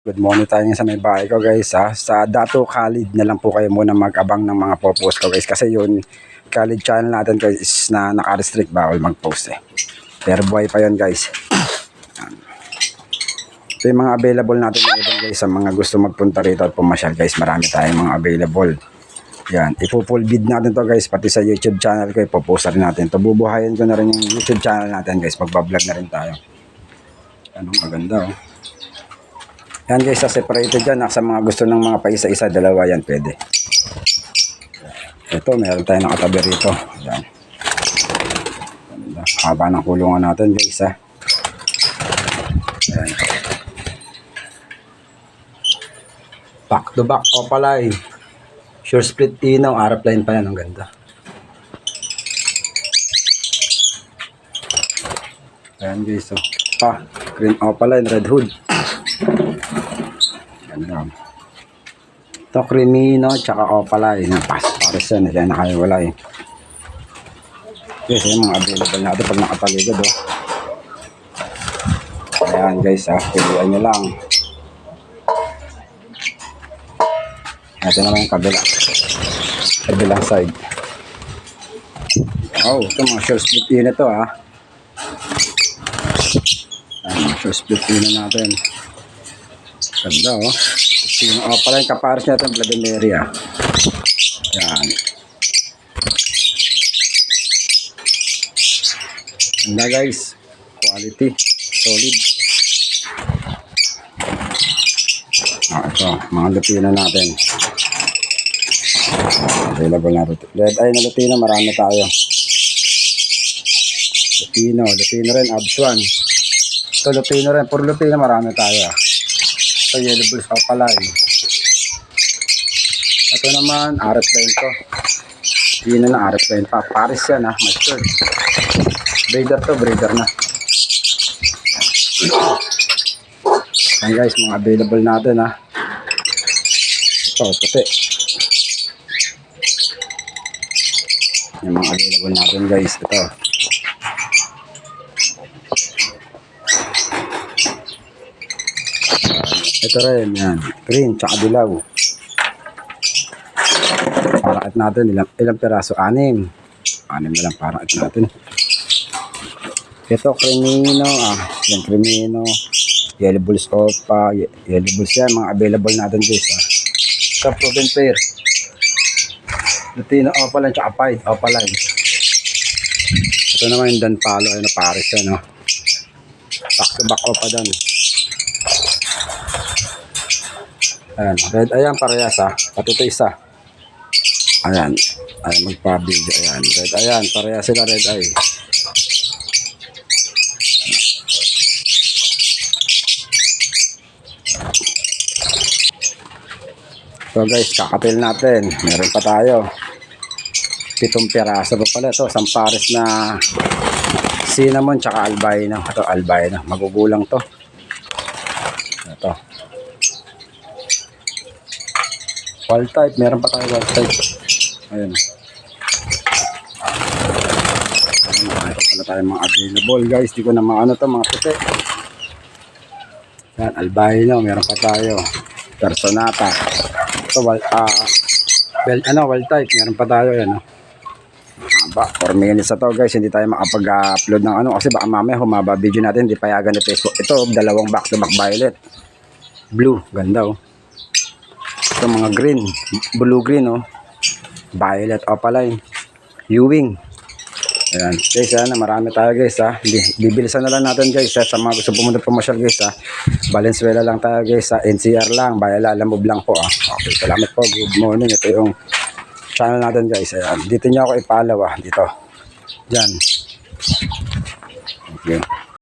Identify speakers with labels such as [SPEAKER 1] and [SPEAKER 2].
[SPEAKER 1] Good morning tayo sa may bahay ko guys ha. Sa Dato Khalid na lang po kayo muna mag-abang ng mga post ko guys. Kasi yun, Khalid channel natin guys is na naka-restrict, bawal mag-post eh. Pero buhay pa yun guys. Ito yung mga available natin ngayon guys sa mga gusto magpunta rito at pumasyal guys. Marami tayong mga available. Yan, ipo-full bid natin to guys. Pati sa YouTube channel ko, ipo-post rin natin to. Bubuhayin ko na rin yung YouTube channel natin guys. Magbablog na rin tayo. Anong maganda oh. Yan guys, sa separated dyan. Sa mga gusto ng mga paisa-isa, dalawa yan pwede. Ito, meron tayo nakatabi rito. Yan. Haba ng kulungan natin guys ha. Yan. Back to back, opalay. Sure split tino, Arab line pa yan. Ang ganda. Ayan guys, oh. Green opaline, red hood. Ganda. Ito Crimino tsaka opaline. Pares yan, yan nakaiwalay. Guys, yung mga available natin pag nakataligod oh. Ayan guys ha, pilihan nyo lang. Ito naman yung kabilang side. Oh, ito mga short split unit to ha. Ayan, short split unit natin. Ganda oh. Yung pala yung kapares natin Vladimiria. Yan. Ganda guys. Quality. Solid. Ito. Mga Lutino natin. Available na rin. Red eye na Lutino. Marami tayo. Lutino rin. Abswan. Ito Lutino rin. Puro Lutino marami tayo. Ito yellow bulls opaline. Ito naman RF line to. Yun na RF line pa. Paris yan ha. Mature. Breeder to. Breeder na. Yan guys. Mga available natin ha. Ito. Puti. Yung mga available natin guys. Ito. Ito rin, yan. Green, tsaka dilaw. Parakit natin, ilang peraso? 6. 6 na lang parakit natin. Ito, Crimino. Yan, Crimino. Yellow bulls opa. Yellow bulls yan, mga available natin guys. Sa proven pair. Lutino opaline, tsaka pied opaline. Ito naman yung Danpalo, ayun na Paris yan, no? Back to back opa doon. Ayan, red, ayan parehas ha. Pati ito isa. Ayan, ayan magpa-video. Ayan, red, ayan, parehas sila red eye. So guys, kakatil natin. Meron pa tayo. 7 piraso pa pala ito. Sampares na cinnamon tsaka albino. Ito albino. Magugulang to. Ito. Wild type, meron pa tayo wild type. Ayun. Ito pala tayo mga available guys. Di ko na maano to mga puti. Yan, albino, meron pa tayo. Personata. Ito wild type, meron pa tayo yan. Ba, 4 minutes na to guys. Hindi tayo makapag-upload ng ano kasi baka mamaya humaba video natin, hindi payagan ni Facebook. Ito, dalawang back to back violet. Blue, ganda oh. Ito mga green, blue green oh. Violet opaline. Ewing. Ayan. Guys na marami tayo guys ha. Bibilisan na lang natin guys ha. Sa mga gusto pumunta pumasyal guys ha. Valenzuela lang tayo guys ha. NCR lang. Bayala Lambob lang po ha. Okay, salamat po. Good morning. Ito yung channel natin guys. Ayan. Dito nyo ako ipalaw ha. Dito. Diyan. Okay.